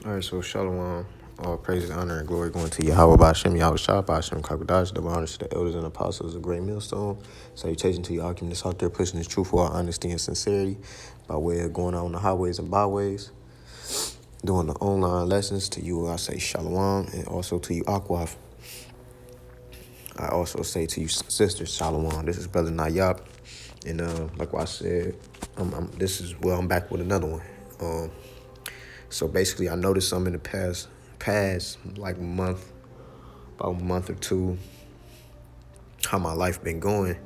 All right, so Shalom, all praises, honor, and glory going to Yahweh Ba'Shem, Yahweh Shah, Ba'Shem, Kakadash, double honors to the elders and apostles of Great Millstone. Salutation to your arguments out there, pushing this truth for our honesty and sincerity by way of going out on the highways and byways, doing the online lessons. To you, I say Shalom, and also to you, Akwaf. I also say to you, sisters, Shalom. This is Brother Nayab, and like I said, I'm back with another one. So basically, I noticed some in the past like month, about a month or two, how my life been going,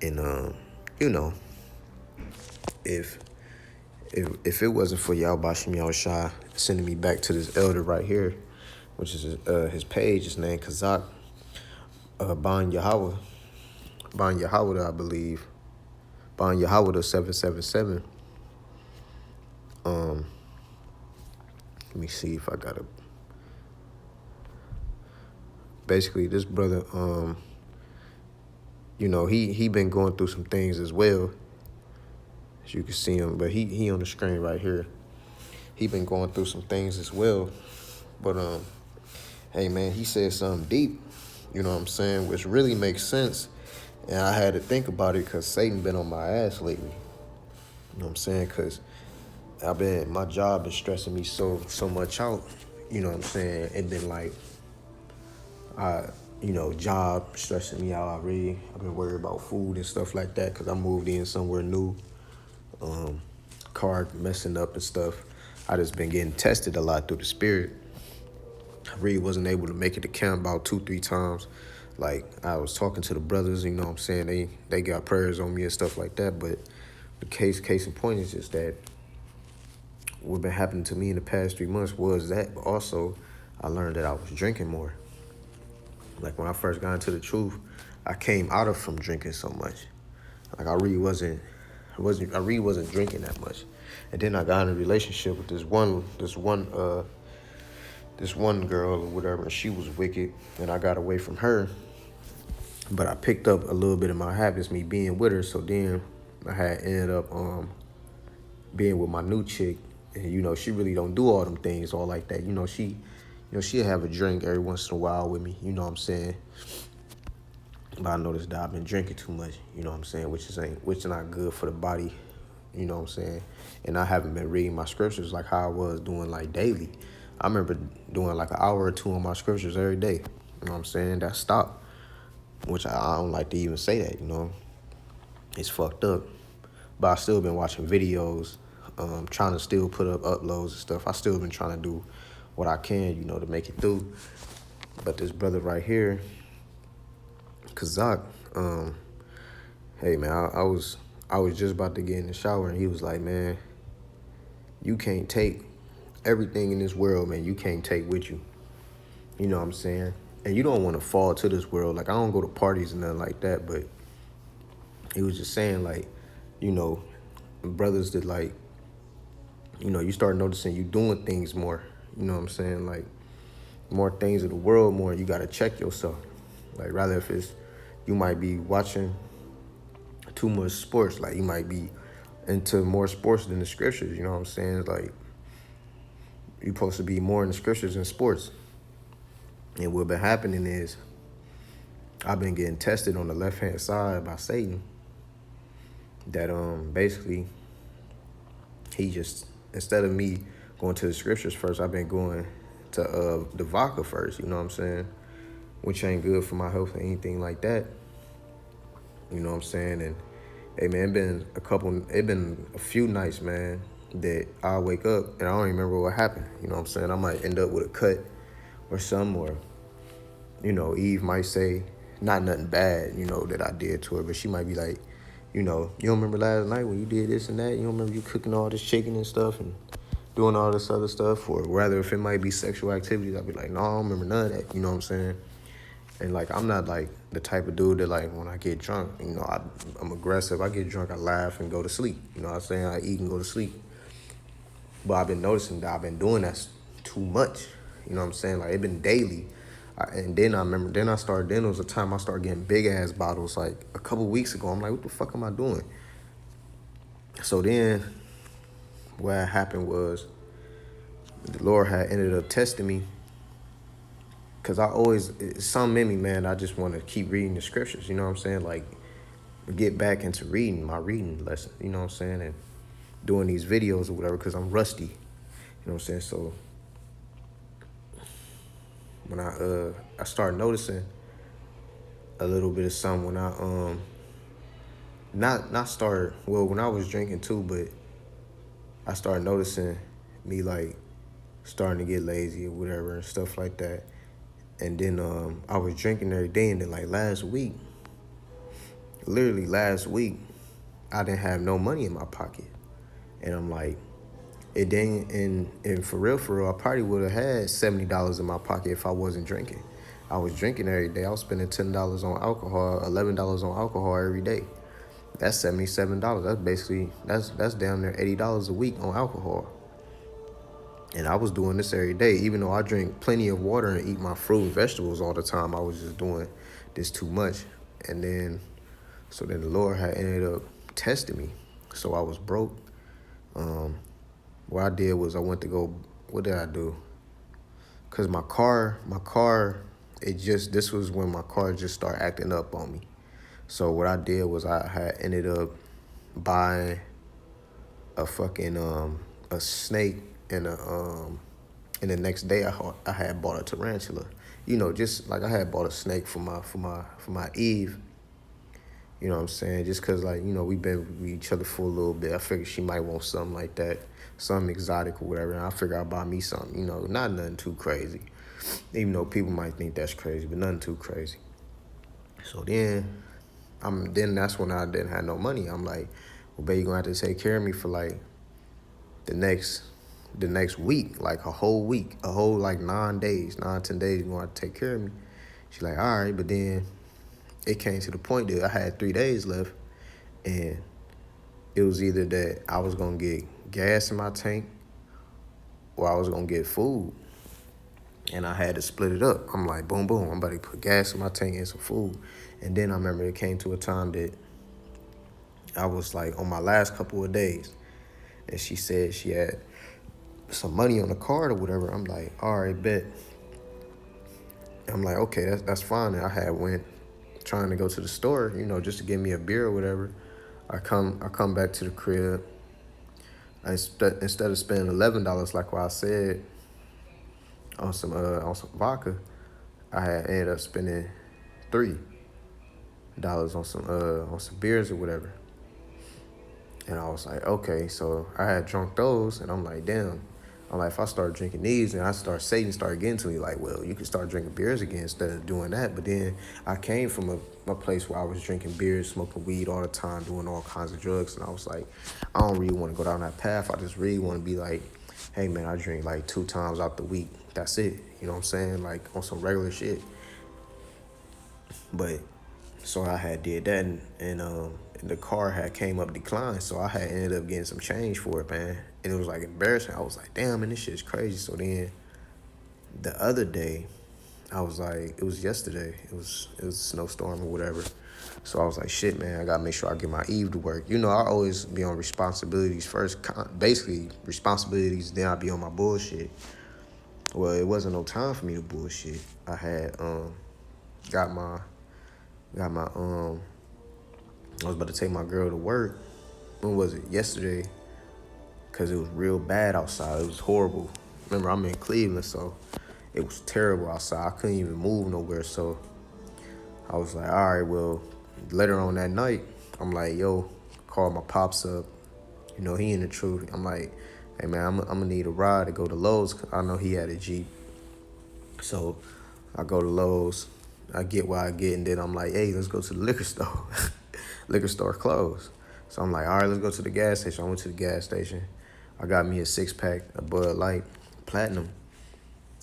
and you know, if if it wasn't for Yahweh Bashim Yahushua sending me back to this elder right here, which is his page, his name Kazak Ban Yahweh, I believe, Ban Yahweh 777. Let me see if I got a. Basically, this brother, he been going through some things as well. As you can see him, but he on the screen right here. He been going through some things as well. But hey man, he said something deep, you know what I'm saying, which really makes sense. And I had to think about it because Satan been on my ass lately. You know what I'm saying? Because my job been stressing me so much out. You know what I'm saying? And then like, job stressing me out. I've been worried about food and stuff like that because I moved in somewhere new. Car messing up and stuff. I just been getting tested a lot through the spirit. I really wasn't able to make it to camp about 2-3 times. Like I was talking to the brothers, you know what I'm saying? They got prayers on me and stuff like that. But the case in point is just that what been happening to me in the past 3 months was that, but also I learned that I was drinking more. Like when I first got into the truth, I came out of from drinking so much. Like I really wasn't drinking that much. And then I got in a relationship with this one girl or whatever, and she was wicked, and I got away from her. But I picked up a little bit of my habits, me being with her. So then I had ended up being with my new chick, and she really don't do all them things all like that. She'll have a drink every once in a while with me. You know what I'm saying? But I noticed that I've been drinking too much. You know what I'm saying? Which is not good for the body. You know what I'm saying? And I haven't been reading my scriptures like how I was doing like daily. I remember doing like an hour or two on my scriptures every day. You know what I'm saying? That stopped, which I don't like to even say that, It's fucked up. But I still been watching videos, trying to still put up uploads and stuff. I still been trying to do what I can, to make it through. But this brother right here, Kazak, hey man, I was just about to get in the shower and he was like, man, you can't take everything in this world, man, you can't take with you. You know what I'm saying? And you don't want to fall to this world. Like, I don't go to parties and nothing like that, but he was just saying, like, brothers that, like, you start noticing you doing things more. You know what I'm saying? Like, more things of the world more, you got to check yourself. Like, rather if it's, you might be watching too much sports. Like, you might be into more sports than the scriptures. You know what I'm saying? It's like, you're supposed to be more in the scriptures than sports. And what been happening is I've been getting tested on the left-hand side by Satan. That basically he just, instead of me going to the scriptures first, I've been going to the vodka first, you know what I'm saying? Which ain't good for my health or anything like that. You know what I'm saying? And hey man, it been a few nights, man, that I wake up and I don't even remember what happened. You know what I'm saying? I might end up with a cut or something, or Eve might say, not nothing bad, that I did to her, but she might be like, you don't remember last night when you did this and that? You don't remember you cooking all this chicken and stuff and doing all this other stuff? Or rather, if it might be sexual activities, I'd be like, no, I don't remember none of that. You know what I'm saying? And, like, I'm not, like, the type of dude that, like, when I get drunk, I'm aggressive. I get drunk, I laugh and go to sleep. You know what I'm saying? I eat and go to sleep. But I've been noticing that I've been doing that too much. You know what I'm saying? Like, it been daily. And then I remember, then there was a time I started getting big-ass bottles, like, a couple weeks ago. I'm like, what the fuck am I doing? So then what happened was The Lord had ended up testing me because I always, it's something in me, man. I just want to keep reading the scriptures. You know what I'm saying? Like, get back into reading my reading lesson. You know what I'm saying? And doing these videos or whatever because I'm rusty. You know what I'm saying? So when I started noticing a little bit of something when I not started, well, when I was drinking too, but I started noticing me like starting to get lazy or whatever and stuff like that. And then I was drinking every day, and then like literally last week, I didn't have no money in my pocket. And I'm like, it didn't, and for real, I probably would have had $70 in my pocket if I wasn't drinking. I was drinking every day. I was spending $10 on alcohol, $11 on alcohol every day. That's $77. That's basically that's down there $80 a week on alcohol. And I was doing this every day, even though I drink plenty of water and eat my fruit and vegetables all the time. I was just doing this too much. And then, so then the Lord had ended up testing me. So I was broke. What I did was I went to go, what did I do? Cause my car, this was when my car just started acting up on me. So what I did was I had ended up buying a fucking, a snake and and the next day I had bought a tarantula. You know, just like I had bought a snake for my Eve. You know what I'm saying? Just cause like, you know, we've been with each other for a little bit. I figured she might want something like that, something exotic or whatever. And I figured I'd buy me something, you know, not nothing too crazy. Even though people might think that's crazy, but nothing too crazy. So then that's when I didn't have no money. I'm like, well, babe, you're gonna have to take care of me for like the next week, like a whole week, a whole like 10 days, you're gonna have to take care of me. She's like, all right, but then it came to the point that I had 3 days left, and it was either that I was gonna get gas in my tank or I was gonna get food. And I had to split it up. I'm like, boom, boom, I'm about to put gas in my tank and some food. And then I remember it came to a time that I was like on my last couple of days, and she said she had some money on the card or whatever. I'm like, all right, bet. I'm like, okay, that's fine. And I had went trying to go to the store, you know, just to get me a beer or whatever. I come back to the crib. Instead of spending $11 like what I said on some vodka, I had ended up spending $3 on some beers or whatever. And I was like, okay, so I had drunk those, and I'm like, damn. I'm like, if I start drinking these, and Satan started getting to me, like, well, you can start drinking beers again instead of doing that. But then I came from a place where I was drinking beers, smoking weed all the time, doing all kinds of drugs, and I was like, I don't really want to go down that path. I just really want to be like, hey, man, I drink like 2 times out the week. That's it. You know what I'm saying? Like on some regular shit. But so I had did that, and the car had came up declined, so I had ended up getting some change for it, man. And it was like embarrassing. I was like, damn, man, this shit's crazy. So then the other day, I was like, it was yesterday. It was a snowstorm or whatever. So I was like, shit, man, I gotta make sure I get my Eve to work. You know, I always be on responsibilities first, basically responsibilities, then I be on my bullshit. Well, it wasn't no time for me to bullshit. I had got my I was about to take my girl to work. When was it? Yesterday. Because it was real bad outside. It was horrible. Remember, I'm in Cleveland, so it was terrible outside. I couldn't even move nowhere. So I was like, all right, well, later on that night, I'm like, yo, call my pops up. You know, he in the truth. I'm like, hey, man, I'm going to need a ride to go to Lowe's. Cause I know he had a Jeep. So I go to Lowe's. I get what I get, and then I'm like, hey, let's go to the liquor store. Liquor store closed. So I'm like, all right, let's go to the gas station. I went to the gas station. I got me a 6-pack of Bud Light Platinum.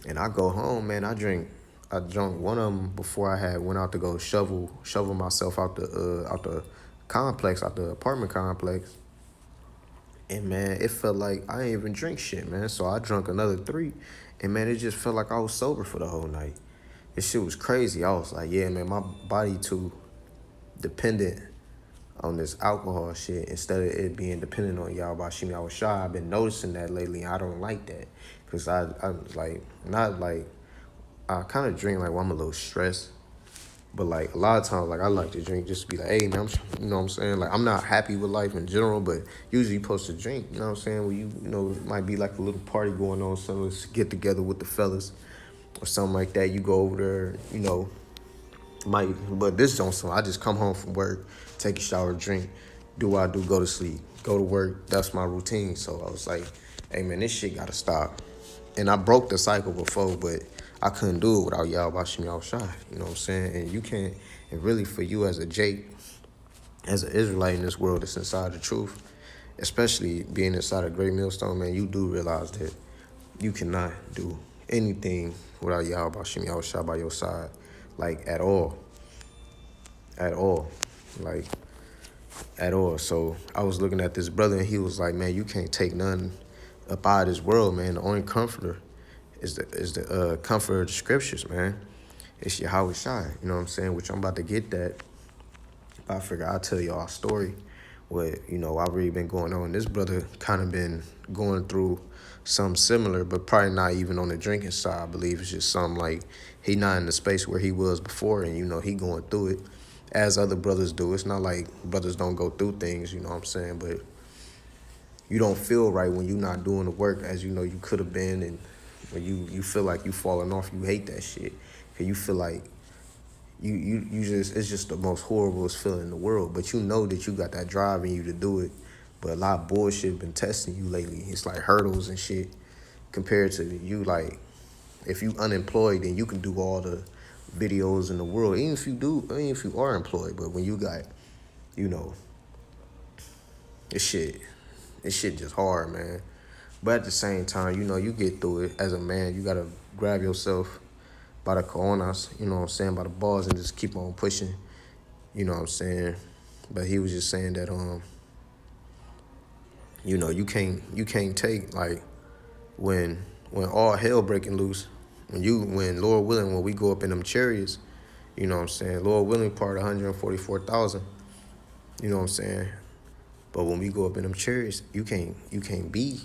And I go home, man, I drank one of them before I had went out to go shovel myself out the complex, out the apartment complex. And man, it felt like I ain't even drink shit, man. So I drank another 3, and man, it just felt like I was sober for the whole night. This shit was crazy. I was like, yeah, man, my body too dependent on this alcohol shit instead of it being dependent on y'all about Shimi Awashai. I've been noticing that lately, and I don't like that. Because I like, not like, I kind of drink like when I'm a little stressed. But like a lot of times, like I like to drink just to be like, hey man, you know what I'm saying? Like I'm not happy with life in general, but usually you're supposed to drink, you know what I'm saying? When you know, it might be like a little party going on, so let's get together with the fellas or something like that. You go over there, you know, but this don't so I just come home from work, take a shower, drink, do what I do, go to sleep, go to work. That's my routine. So I was like, hey man, this shit gotta stop. And I broke the cycle before, but I couldn't do it without y'all watching y'all shy. You know what I'm saying? And you can't, and really for you as a Jake, as an Israelite in this world that's inside the truth, especially being inside a great millstone, man, you do realize that you cannot do anything without Yahweh Bashim Yahushua by your side, like at all. At all. Like, at all. So I was looking at this brother and he was like, man, you can't take none up out of this world, man. The only comforter is the comfort of the scriptures, man. It's Yahweh Shai, you know what I'm saying? Which I'm about to get that. I figure I'll tell y'all a story. What, you know, I've really been going on. This brother kind of been going through something similar, but probably not even on the drinking side. I believe it's just something like he not in the space where he was before, and, you know, he going through it as other brothers do. It's not like brothers don't go through things, you know what I'm saying? But you don't feel right when you're not doing the work as you know you could have been, and when you feel like you falling off, you hate that shit. Because you feel like you just, it's just the most horriblest feeling in the world. But you know that you got that drive in you to do it. But a lot of bullshit been testing you lately. It's like hurdles and shit compared to you. Like, if you unemployed, then you can do all the videos in the world. Even if you are employed. But when you got, you know, this shit just hard, man. But at the same time, you know, you get through it as a man. You gotta grab yourself by the coronas, you know what I'm saying, by the balls, and just keep on pushing, you know what I'm saying. But he was just saying that you know, you can't take, like, when all hell breaking loose, when Lord willing, when we go up in them chariots, you know what I'm saying, Lord willing, part 144,000, you know what I'm saying. But when we go up in them chariots, you can't bring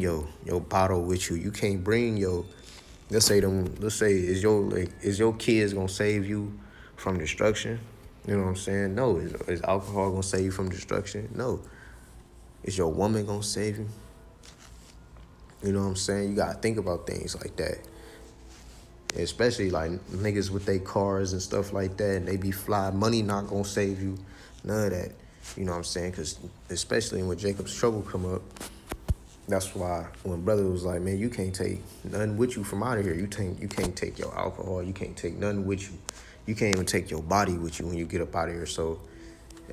your bottle with you. You can't bring your, let's say is your kids gonna save you from destruction? You know what I'm saying? No. Is alcohol gonna save you from destruction? No. Is your woman gonna save you? You know what I'm saying? You gotta think about things like that. Especially like niggas with their cars and stuff like that, and they be fly. Money not gonna save you. None of that. You know what I'm saying? Because especially when Jacob's trouble come up, that's why when brother was like, man, you can't take nothing with you from out of here. You can't take your alcohol. You can't take nothing with you. You can't even take your body with you when you get up out of here. So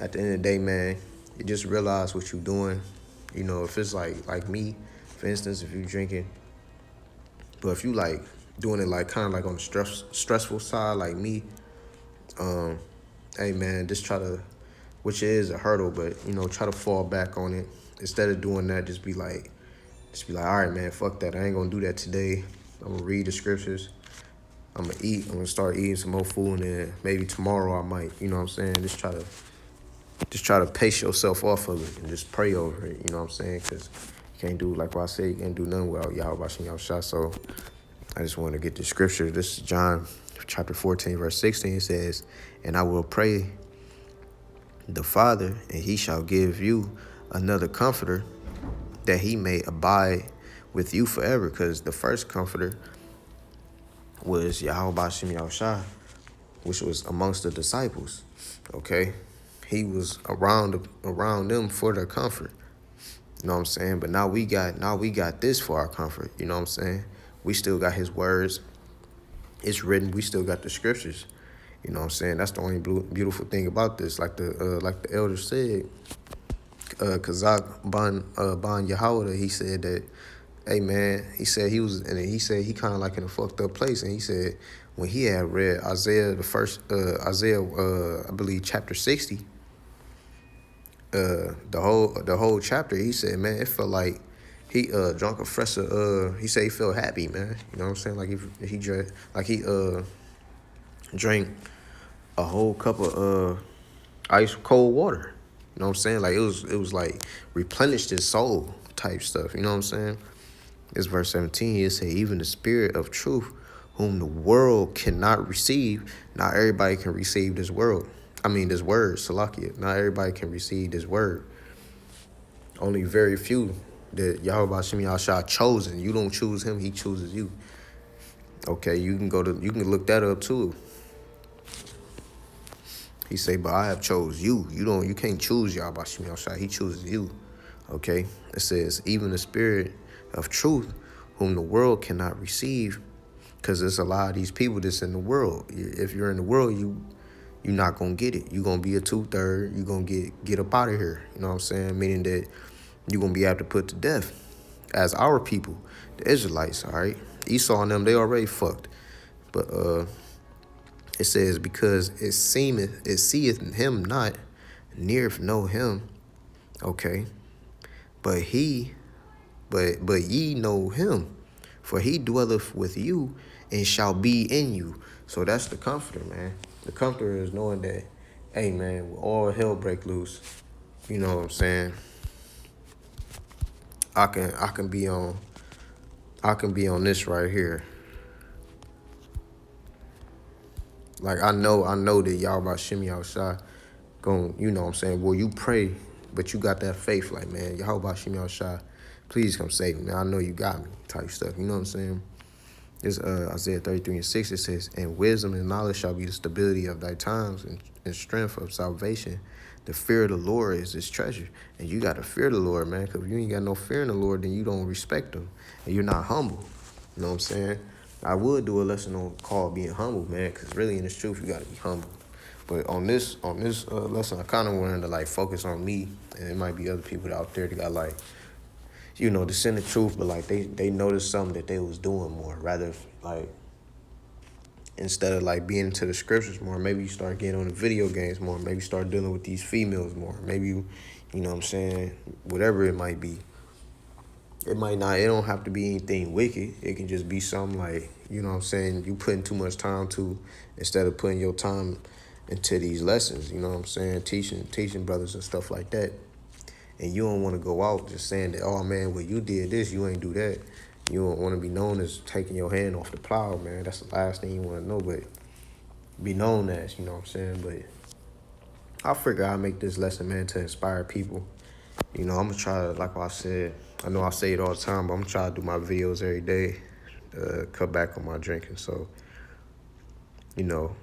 at the end of the day, man, you just realize what you're doing. You know, if it's like me, for instance, if you're drinking, but if you like doing it like kind of like on the stressful side, like me, hey man, just try to, which is a hurdle, but you know, try to fall back on it. Instead of doing that, just be like, all right, man, fuck that. I ain't gonna do that today. I'm gonna read the scriptures. I'm gonna eat. I'm gonna start eating some more food, and then maybe tomorrow I might, you know what I'm saying? Just try to pace yourself off of it and just pray over it, you know what I'm saying? Because you can't do, like what I said, you can't do nothing without Yahweh Bashim Yahushua. So I just want to get the scripture. This is John chapter 14, verse 16. It says, and I will pray the Father, and he shall give you another comforter, that he may abide with you forever. Because the first comforter was Yahweh Bashim Yahushua, which was amongst the disciples. Okay? He was around them for their comfort. You know what I'm saying? But now we got this for our comfort. You know what I'm saying? We still got his words. It's written. We still got the scriptures. You know what I'm saying? That's the only beautiful thing about this. Like the elder said, Kazak Ban Yahweh, he said that, hey man, he said he kind of like in a fucked up place, and he said when he had read Isaiah I believe chapter 60, the whole chapter, he said, man, it felt like he drunk a fresher. He said he felt happy, man. You know what I'm saying? Like he drank a whole cup of ice cold water. You know what I'm saying? Like it was like replenished his soul type stuff. You know what I'm saying? It's verse 17. It say, even the spirit of truth, whom the world cannot receive. Not everybody can receive this world. I mean this word, Salakia. Not everybody can receive this word. Only very few that Yahweh Shem Yahshua chosen. You don't choose him, he chooses you. Okay, you can look that up too. He say, but I have chose you. You can't choose Yahweh Shem Yahshua, he chooses you. Okay? It says, even the spirit of truth, whom the world cannot receive, because there's a lot of these people that's in the world. If you're in the world, you're not gonna get it. You're gonna be a 2/3. You're gonna get up out of here. You know what I'm saying? Meaning that you're gonna be able to put to death. As our people, the Israelites, all right? Esau and them, they already fucked. But it says, because it seeth him not, neareth know him. Okay. But ye know him, for he dwelleth with you and shall be in you. So that's the comforter, man. The comforter is knowing that, hey man, when all hell break loose, you know what I'm saying? I can be on this right here. Like I know that y'all about Shimmy outside going, you know what I'm saying? Well, you pray, but you got that faith, like, man, y'all about Shimmy outside, please come save me, man. I know you got me, type stuff. You know what I'm saying? This Isaiah 33:6, it says, and wisdom and knowledge shall be the stability of thy times, and strength of salvation. The fear of the Lord is his treasure. And you got to fear the Lord, man, because if you ain't got no fear in the Lord, then you don't respect him, and you're not humble. You know what I'm saying? I would do a lesson on called being humble, man, because really in this truth, you got to be humble. But on this lesson, I kind of wanted to, like, focus on me, and it might be other people out there that got, like, you know, to send the truth, but like they noticed something that they was doing more. Rather, like, instead of like being into the scriptures more, maybe you start getting on the video games more. Maybe you start dealing with these females more. Maybe you know what I'm saying, whatever it might be. It might not. It don't have to be anything wicked. It can just be something like, you know what I'm saying, you putting too much time to, instead of putting your time into these lessons. You know what I'm saying, teaching brothers and stuff like that. And you don't want to go out just saying that, oh, man, well, you did this, you ain't do that. You don't want to be known as taking your hand off the plow, man. That's the last thing you want to know, but be known as, you know what I'm saying? But I figure I'll make this lesson, man, to inspire people. You know, I'm going to try to, like I said, I know I say it all the time, but I'm going to try to do my videos every day, cut back on my drinking. So, you know,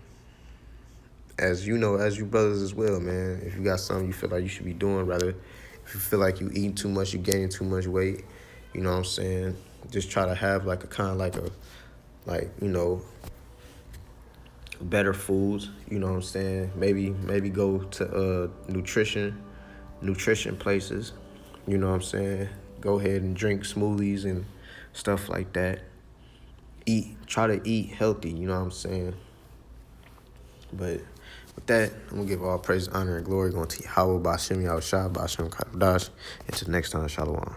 as you brothers as well, man, if you got something you feel like you should be doing, rather if you feel like you eating too much, you gaining too much weight, you know what I'm saying, just try to have like a kind of like you know, better foods, you know what I'm saying, maybe go to nutrition places, you know what I'm saying, go ahead and drink smoothies and stuff like that. Try to eat healthy, you know what I'm saying. But with that, I'm going to give all praise, honor, and glory going to Yahweh, Ba'ashem, Yahushua, Ba'ashem, Kadosh. Until next time, Shalom.